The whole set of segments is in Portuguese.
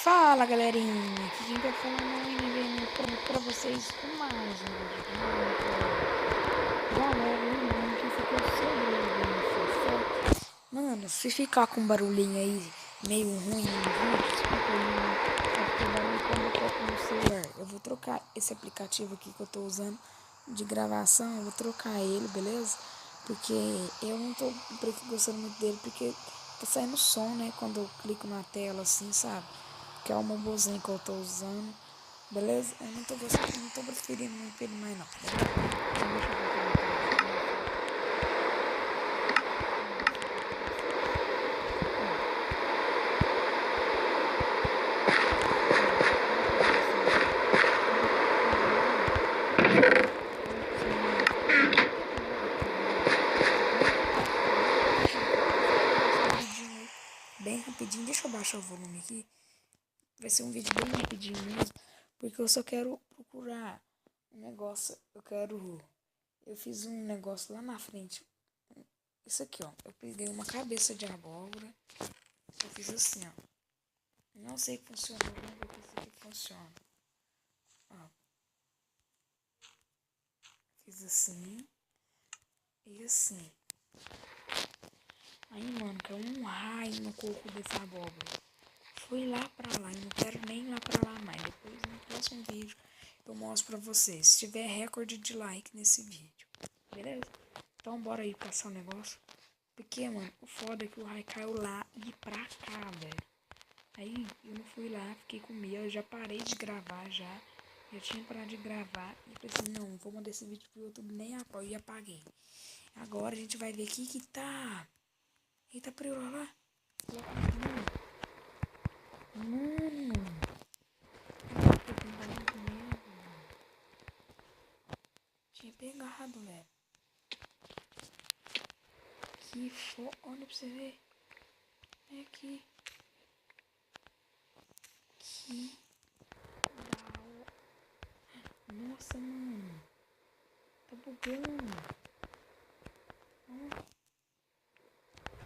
Fala galerinha, aqui quem tá falando é ninguém pra vocês com mais um vídeo de Minecraft. Galera, lembrando que esse aqui é o sobrevivência, certo? Mano, se ficar com um barulhinho aí meio ruim no vídeo, desculpa aí, né? É porque o barulho quando eu toco no celular. Eu vou trocar esse aplicativo aqui que eu tô usando de gravação, eu vou trocar ele, beleza? Porque eu não tô gostando muito dele, porque tá saindo som, né? Quando eu clico na tela assim, sabe? Que é o mobozinho que eu tô usando, beleza? Eu não tô gostando, não tô preferindo muito ele mais não, beleza? Então deixa eu ver como é que ele bem rapidinho, deixa eu baixar o volume aqui. Vai ser um vídeo bem rapidinho mesmo, porque eu só quero procurar um negócio. Eu fiz um negócio lá na frente. Isso aqui, ó. Eu peguei uma cabeça de abóbora. Eu fiz assim, ó. Não sei que funciona, vamos ver se isso aqui funciona. Ó. Fiz assim e assim. Aí, mano, caiu um raio no corpo dessa abóbora. Fui lá pra lá, eu não quero nem ir lá pra lá mais. Depois no próximo vídeo eu mostro pra vocês. Se tiver recorde de like nesse vídeo. Beleza? Então bora aí caçar o negócio. Porque, mano, o foda é que o raio caiu lá e pra cá, velho. Aí eu não fui lá, fiquei com medo. Eu já parei de gravar já. Eu tinha parado de gravar e falei assim, não vou mandar esse vídeo pro YouTube nem apoio e apaguei. Agora a gente vai ver aqui que tá. Eita, pra eu lá. Mano. Tinha pegado, velho. Que foda. Olha pra você ver. É aqui. Que da hora. Nossa, mano. Tá bugando. Ó.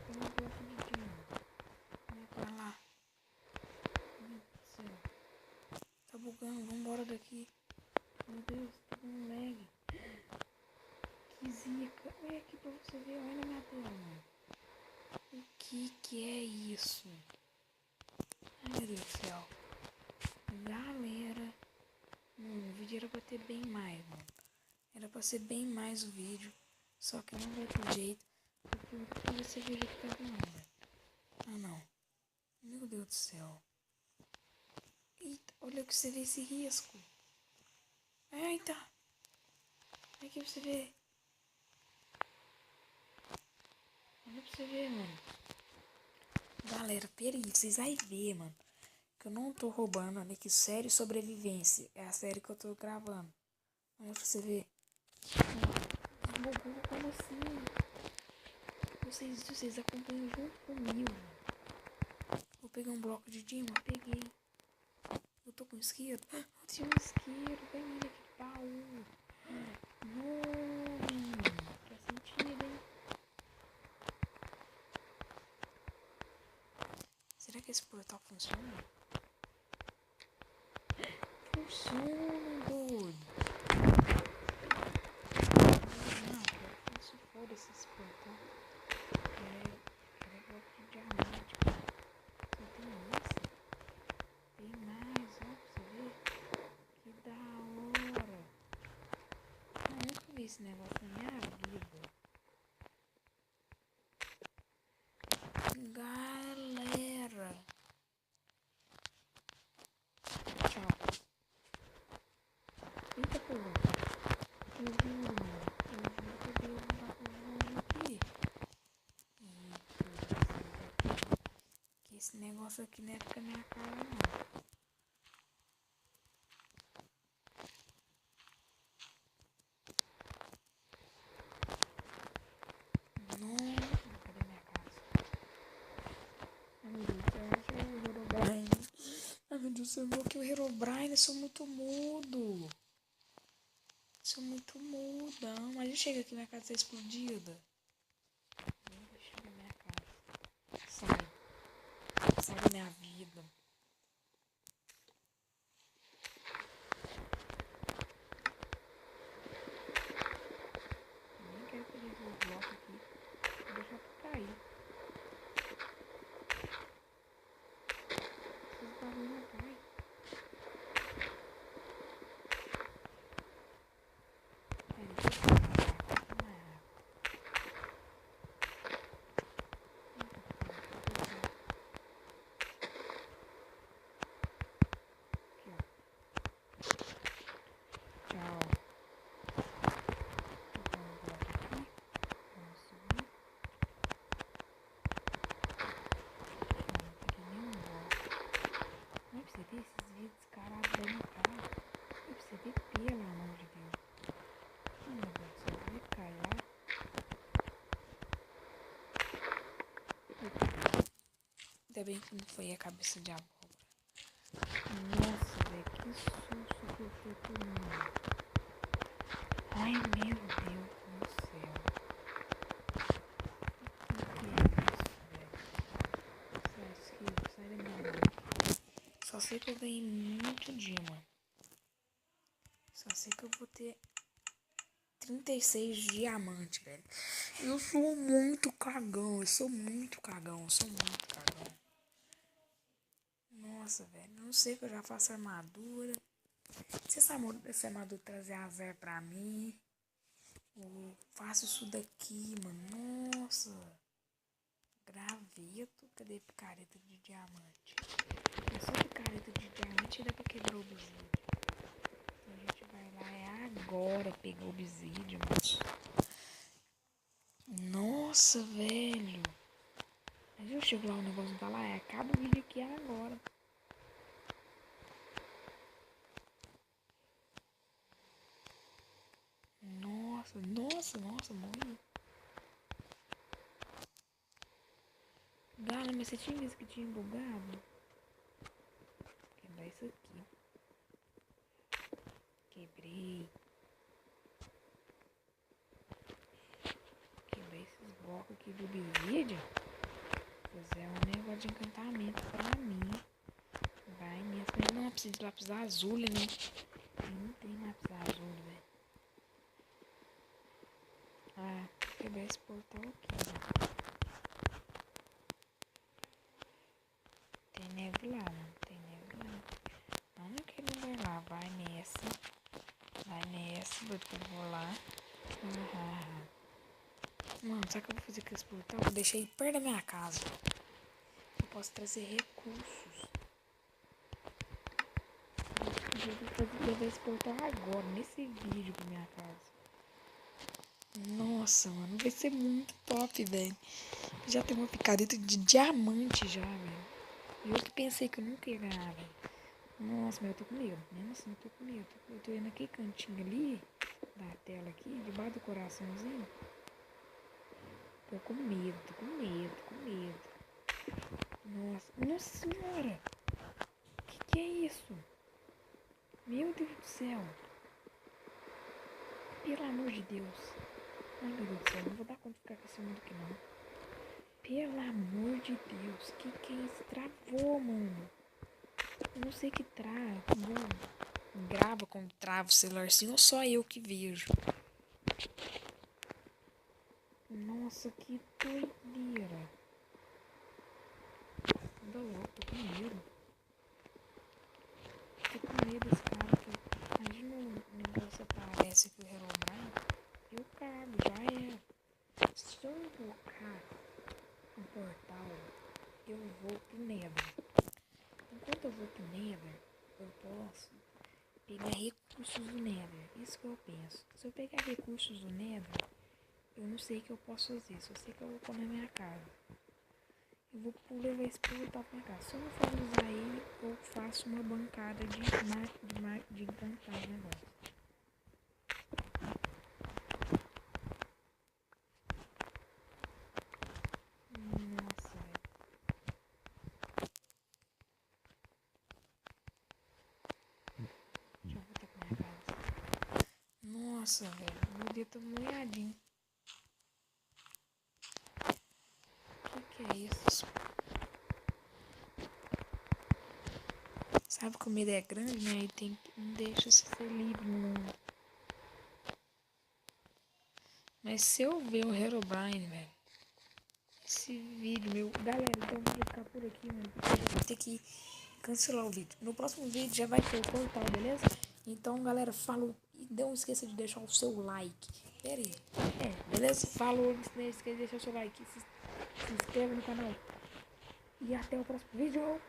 Tem um bloco de dino. Vamos pra lá. Meu Deus do céu. Tá bugando. Vambora daqui. Meu Deus, tá dando lag. Que zica. Olha aqui pra você ver. Olha na minha tela, mano. O que é isso? Ai, meu Deus do céu. Galera. O vídeo era pra ter bem mais, mano. Era pra ser bem mais o vídeo. Só que não vai ter jeito. Porque você viu que tá voando. Ah, não. Meu Deus do céu. Eita, olha que você vê esse risco. Eita. Aqui pra você ver. Olha pra você ver, mano. Galera, peraí, vocês vão ver, mano. Que eu não tô roubando. Olha que série sobrevivência. É a série que eu tô gravando. Olha pra você ver. Bugou, como assim? Vocês acompanham junto comigo. Vou pegar um bloco de dima. Peguei. Eu tô com isqueiro. Eu tinha um isqueiro. Vem aqui de baú. Não. Faz sentido, hein? Será que esse portal funciona? Funciona, doido. Não, eu se for esses portal. É bloco de diamante. Não tem esse? Tem mais, ó, pra você ver. Que da hora. Eu nunca vi esse negócio na minha vida. Galera. Tchau. Eita, porra. Eu vi um aqui. Que esse negócio aqui não é com a minha cara, não. Cadê minha casa? Ai, meu Deus do céu, eu sou o Herobrine. Ai, meu Deus do céu, eu vou aqui o Herobrine, eu sou muito mudo. Sou muito muda. Mas chega aqui, minha casa tá explodida. Deixa eu ver minha casa. Sai. Sai da minha vida. Ainda bem que não foi a cabeça de abóbora. Nossa, velho, que susto que eu fui tomando. Ai, meu Deus do céu. O que é isso, velho? Sai da minha mão. Só sei que eu ganhei muito dia, mano. Só sei que eu vou ter 36 diamantes, velho. Eu sou muito cagão, Nossa, velho, não sei que eu já faço armadura. Se essa armadura trazer azar pra mim, eu faço isso daqui, mano. Nossa. Graveto, cadê picareta de diamante? É só picareta de diamante e dá pra quebrar o obsidian. Então a gente vai lá, agora pegar o obsidian, mano. Nossa, velho. Mas eu chego lá, o negócio não tá lá, acaba o vídeo aqui agora. Nossa, morri. Gala, mas você tinha visto que tinha bugado? Vou quebrar isso aqui. Quebrei esses blocos aqui do obsidian. Fazer um negócio de encantamento pra mim. Vai mesmo. Mas não precisa de lápis azul, né? Eu não tem lápis azul, velho. Ah, vou quebrar esse portal aqui, né? Tem neve lá, mano. Tem neve lá. Não, não quero ir lá. Vai nessa. Doido que eu vou lá. Mano, sabe o que eu vou fazer com esse portal? Eu deixei perto da minha casa. Eu posso trazer recursos. Eu vou levar esse portal agora, nesse vídeo pra minha casa. Nossa, mano, vai ser muito top, velho. Já tem uma picareta de diamante já, velho. E eu que pensei que eu nunca ia ganhar, velho. Nossa, mas eu tô com medo. Mesmo assim, eu tô com medo. Eu tô indo naquele cantinho ali, da tela aqui, debaixo do coraçãozinho. Tô com medo. Nossa senhora. Que é isso? Meu Deus do céu. Pelo amor de Deus. Ai, meu Deus do céu, não vou dar conta de ficar com esse mundo aqui, não. Pelo amor de Deus, que é isso? Travou, mano. Eu não sei que trava. Grava quando trava o celular assim, ou só eu que vejo. Nossa, que doideira. Anda louco, tô com medo. Tô com medo desse cara aqui. Imagina o negócio aparece aqui, o Herobrine. Eu cago, já era. Se eu invocar um portal, eu vou pro Nether. Enquanto eu vou pro Nether, eu posso pegar recursos do Nether. Isso que eu penso. Se eu pegar recursos do Nether, eu não sei o que eu posso fazer. Só sei que eu vou pôr na minha casa. Eu vou levar esse portal pra minha casa. Se eu não for usar ele, eu faço uma bancada de encantar o negócio. Nossa, velho. Deixa eu voltar pra minha casa. Nossa, velho. Meu dedo tá molhadinho. Que é isso? Sabe que o medo é grande, né? E tem que não deixa se ser livre no mundo. Mas se eu ver o Herobrine, velho, esse vídeo meu... Galera, então eu vou ficar por aqui, mano, porque eu vou ter que cancelar o vídeo. No próximo vídeo já vai ter o portal, beleza? Então, galera, falou. E não esqueça de deixar o seu like. Pera aí. Beleza? Falou, não esqueça de deixar o seu like. Se inscreva no canal. E até o próximo vídeo.